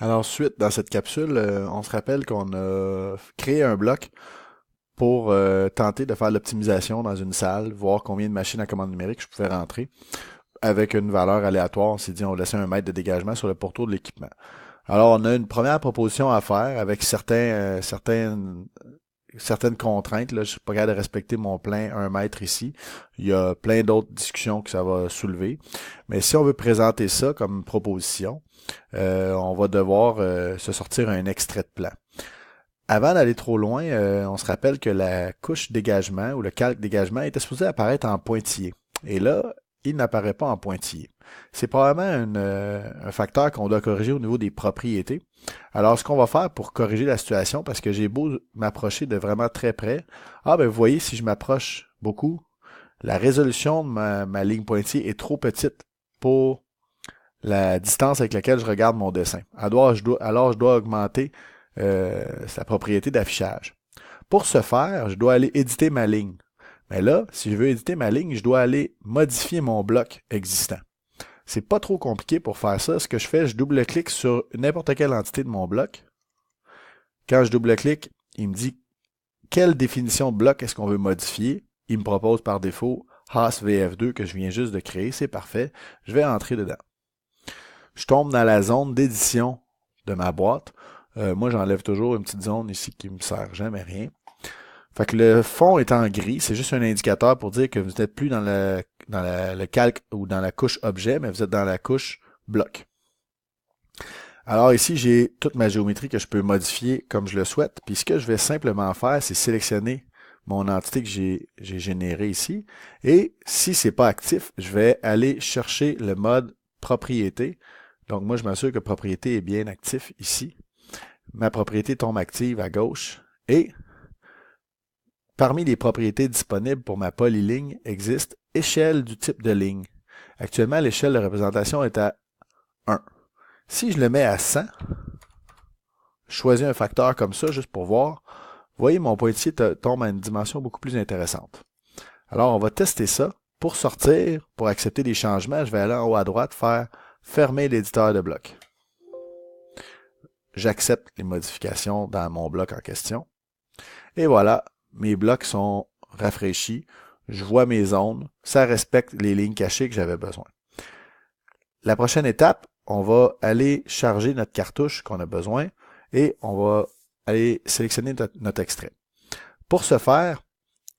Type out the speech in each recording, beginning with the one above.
Alors, suite, dans cette capsule, on se rappelle qu'on a créé un bloc pour tenter de faire l'optimisation dans une salle, voir combien de machines à commande numérique je pouvais rentrer avec une valeur aléatoire. On s'est dit, on laissait un mètre de dégagement sur le pourtour de l'équipement. Alors, on a une première proposition à faire avec certaines contraintes. Là, je suis pas capable de respecter mon plein 1 mètre ici. Il y a plein d'autres discussions que ça va soulever. Mais si on veut présenter ça comme proposition, on va devoir se sortir un extrait de plan. Avant d'aller trop loin, on se rappelle que la couche dégagement ou le calque dégagement était supposé apparaître en pointillé. Et là, il n'apparaît pas en pointillé. C'est probablement un facteur qu'on doit corriger au niveau des propriétés. Alors, ce qu'on va faire pour corriger la situation, parce que j'ai beau m'approcher de vraiment très près, vous voyez, si je m'approche beaucoup, la résolution de ma ligne pointillée est trop petite pour la distance avec laquelle je regarde mon dessin. Alors, je dois augmenter sa propriété d'affichage. Pour ce faire, je dois aller éditer ma ligne. Mais là, si je veux éditer ma ligne, je dois aller modifier mon bloc existant. C'est pas trop compliqué pour faire ça. Ce que je fais, je double-clique sur n'importe quelle entité de mon bloc. Quand je double-clique, il me dit quelle définition de bloc est-ce qu'on veut modifier. Il me propose par défaut Haas VF2 que je viens juste de créer. C'est parfait. Je vais entrer dedans. Je tombe dans la zone d'édition de ma boîte. Moi, j'enlève toujours une petite zone ici qui me sert jamais rien. Fait que le fond est en gris, c'est juste un indicateur pour dire que vous n'êtes plus dans le calque ou dans la couche objet, mais vous êtes dans la couche bloc. Alors ici, j'ai toute ma géométrie que je peux modifier comme je le souhaite. Puis ce que je vais simplement faire, c'est sélectionner mon entité que j'ai générée ici. Et si c'est pas actif, je vais aller chercher le mode propriété. Donc moi, je m'assure que propriété est bien actif ici. Ma propriété tombe active à gauche. Et parmi les propriétés disponibles pour ma polyligne existe échelle du type de ligne. Actuellement, l'échelle de représentation est à 1. Si je le mets à 100, je choisis un facteur comme ça juste pour voir. Vous voyez, mon pointillé tombe à une dimension beaucoup plus intéressante. Alors, on va tester ça. Pour sortir, pour accepter des changements, je vais aller en haut à droite, faire fermer l'éditeur de bloc. J'accepte les modifications dans mon bloc en question. Et voilà, mes blocs sont rafraîchis. Je vois mes zones. Ça respecte les lignes cachées que j'avais besoin. La prochaine étape, on va aller charger notre cartouche qu'on a besoin et on va aller sélectionner notre extrait. Pour ce faire,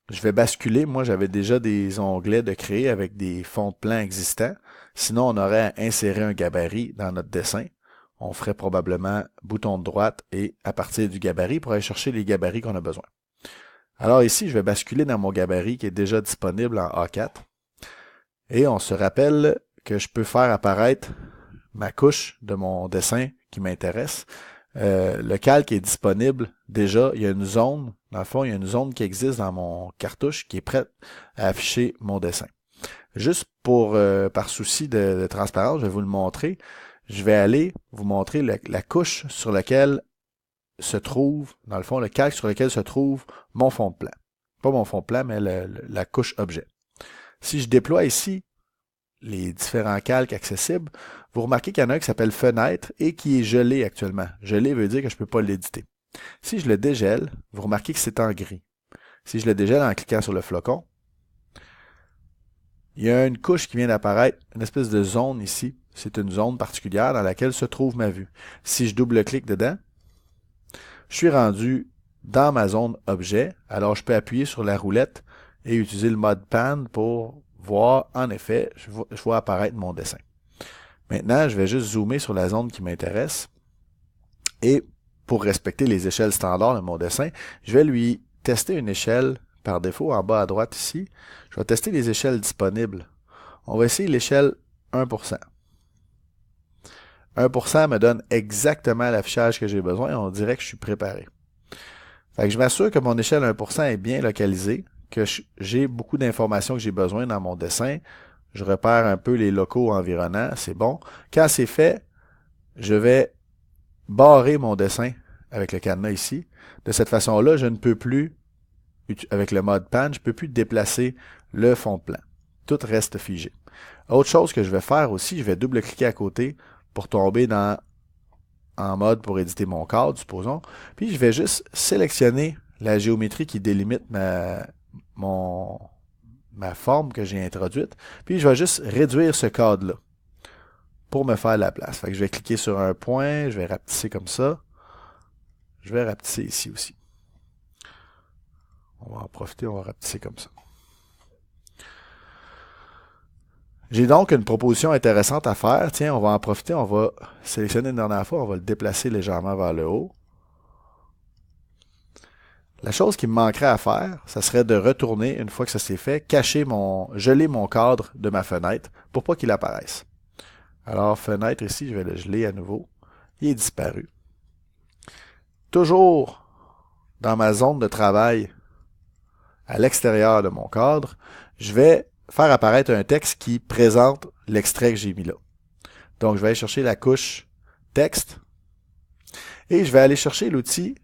je vais basculer. Moi, j'avais déjà des onglets de créer avec des fonds de plan existants. Sinon, on aurait à insérer un gabarit dans notre dessin. On ferait probablement bouton de droite et à partir du gabarit pour aller chercher les gabarits qu'on a besoin. Alors ici, je vais basculer dans mon gabarit qui est déjà disponible en A4. Et on se rappelle que je peux faire apparaître ma couche de mon dessin qui m'intéresse. Le calque est disponible déjà. Il y a une zone, dans le fond, il y a une zone qui existe dans mon cartouche qui est prête à afficher mon dessin. Juste par souci de transparence, je vais vous le montrer. Je vais aller vous montrer la couche sur laquelle se trouve, dans le fond, le calque sur lequel se trouve mon fond de plan. Pas mon fond de plan, mais la couche objet. Si je déploie ici les différents calques accessibles, vous remarquez qu'il y en a un qui s'appelle fenêtre et qui est gelé actuellement. Gelé veut dire que je ne peux pas l'éditer. Si je le dégèle, vous remarquez que c'est en gris. Si je le dégèle en cliquant sur le flocon, il y a une couche qui vient d'apparaître, une espèce de zone ici. C'est une zone particulière dans laquelle se trouve ma vue. Si je double-clique dedans, je suis rendu dans ma zone objet. Alors, je peux appuyer sur la roulette et utiliser le mode pan pour voir, en effet, je vois apparaître mon dessin. Maintenant, je vais juste zoomer sur la zone qui m'intéresse. Et pour respecter les échelles standards de mon dessin, je vais lui tester une échelle par défaut en bas à droite ici. Je vais tester les échelles disponibles. On va essayer l'échelle 1%. 1% me donne exactement l'affichage que j'ai besoin et on dirait que je suis préparé. Fait que je m'assure que mon échelle 1% est bien localisée, que j'ai beaucoup d'informations que j'ai besoin dans mon dessin. Je repère un peu les locaux environnants, c'est bon. Quand c'est fait, je vais barrer mon dessin avec le cadenas ici. De cette façon-là, je ne peux plus, avec le mode pan, je ne peux plus déplacer le fond de plan. Tout reste figé. Autre chose que je vais faire aussi, je vais double-cliquer à côté pour tomber en mode pour éditer mon cadre, supposons. Puis je vais juste sélectionner la géométrie qui délimite ma forme que j'ai introduite. Puis je vais juste réduire ce cadre-là pour me faire la place. Fait que je vais cliquer sur un point, je vais rapetisser comme ça. Je vais rapetisser ici aussi. On va en profiter, on va rapetisser comme ça. J'ai donc une proposition intéressante à faire. Tiens, on va en profiter, on va sélectionner une dernière fois, on va le déplacer légèrement vers le haut. La chose qui me manquerait à faire, ça serait de retourner, une fois que ça s'est fait, geler mon cadre de ma fenêtre pour pas qu'il apparaisse. Alors, fenêtre ici, je vais le geler à nouveau. Il est disparu. Toujours dans ma zone de travail, à l'extérieur de mon cadre, je vais faire apparaître un texte qui présente l'extrait que j'ai mis là. Donc, je vais aller chercher la couche texte et je vais aller chercher l'outil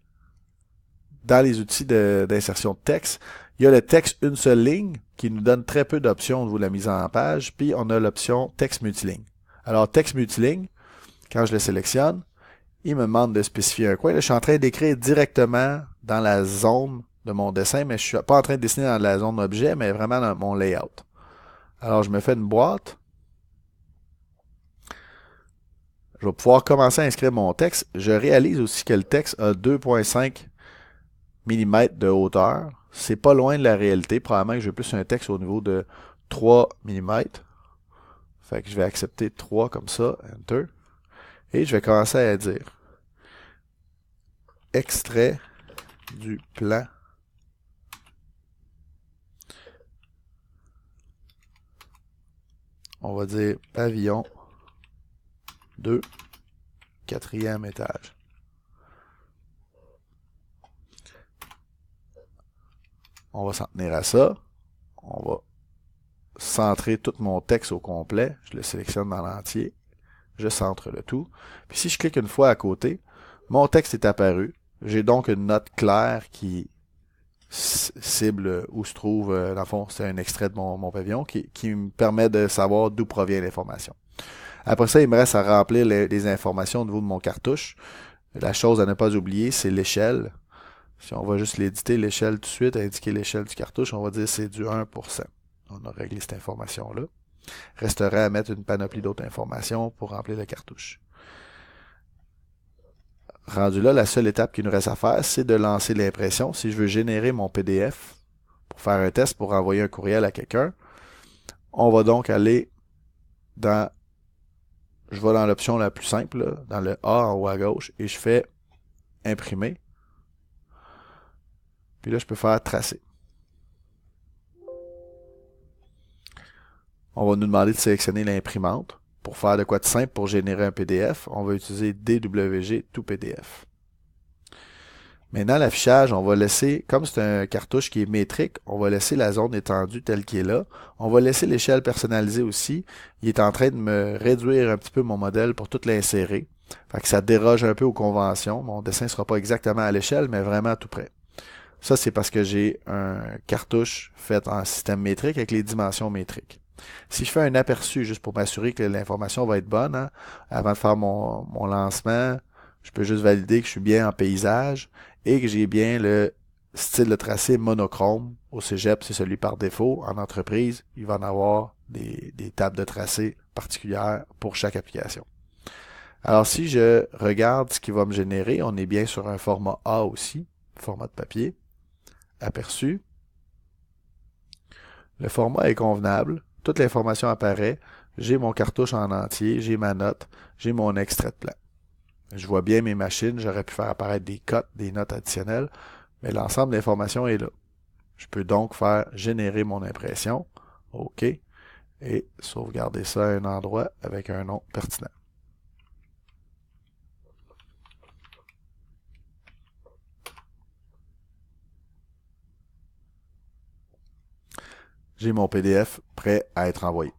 dans les outils d'insertion de texte. Il y a le texte une seule ligne qui nous donne très peu d'options au niveau de la mise en page, puis on a l'option texte multiligne. Alors, texte multiligne, quand je le sélectionne, il me demande de spécifier un coin. Là, je suis en train d'écrire directement dans la zone de mon dessin, mais je suis pas en train de dessiner dans la zone objet, mais vraiment dans mon layout. Alors, je me fais une boîte. Je vais pouvoir commencer à inscrire mon texte. Je réalise aussi que le texte a 2,5 mm de hauteur. C'est pas loin de la réalité. Probablement que j'ai plus un texte au niveau de 3 mm. Fait que je vais accepter 3 comme ça, Enter. Et je vais commencer à dire extrait du plan on va dire pavillon 2, 4e étage. On va s'en tenir à ça. On va centrer tout mon texte au complet. Je le sélectionne dans l'entier. Je centre le tout. Puis si je clique une fois à côté, mon texte est apparu. J'ai donc une note claire qui cible où se trouve, dans le fond, c'est un extrait de mon pavillon qui me permet de savoir d'où provient l'information. Après ça, il me reste à remplir les informations au niveau de mon cartouche. La chose à ne pas oublier, c'est l'échelle. Si on va juste l'éditer, l'échelle tout de suite, indiquer l'échelle du cartouche, on va dire c'est du 1%. On a réglé cette information-là. Resterait à mettre une panoplie d'autres informations pour remplir la cartouche. Rendu là, la seule étape qu'il nous reste à faire, c'est de lancer l'impression. Si je veux générer mon PDF pour faire un test, pour envoyer un courriel à quelqu'un, on va donc aller dans, je vais dans l'option la plus simple, là, dans le A en haut à gauche, et je fais imprimer. Puis là, je peux faire tracer. On va nous demander de sélectionner l'imprimante. Pour faire de quoi de simple pour générer un PDF, on va utiliser DWG to PDF. Maintenant, l'affichage, on va laisser, comme c'est un cartouche qui est métrique, on va laisser la zone étendue telle qu'elle est là. On va laisser l'échelle personnalisée aussi. Il est en train de me réduire un petit peu mon modèle pour tout l'insérer. Fait que ça déroge un peu aux conventions. Mon dessin ne sera pas exactement à l'échelle, mais vraiment à tout près. Ça, c'est parce que j'ai un cartouche fait en système métrique avec les dimensions métriques. Si je fais un aperçu, juste pour m'assurer que l'information va être bonne, hein, avant de faire mon lancement, je peux juste valider que je suis bien en paysage et que j'ai bien le style de tracé monochrome. Au cégep, c'est celui par défaut. En entreprise, il va en avoir des tables de tracé particulières pour chaque application. Alors, si je regarde ce qui va me générer, on est bien sur un format A aussi, format de papier, aperçu. Le format est convenable. Toute l'information apparaît. J'ai mon cartouche en entier, j'ai ma note, j'ai mon extrait de plan. Je vois bien mes machines, j'aurais pu faire apparaître des cotes, des notes additionnelles, mais l'ensemble de l'information est là. Je peux donc faire générer mon impression, OK, et sauvegarder ça à un endroit avec un nom pertinent. J'ai mon PDF prêt à être envoyé.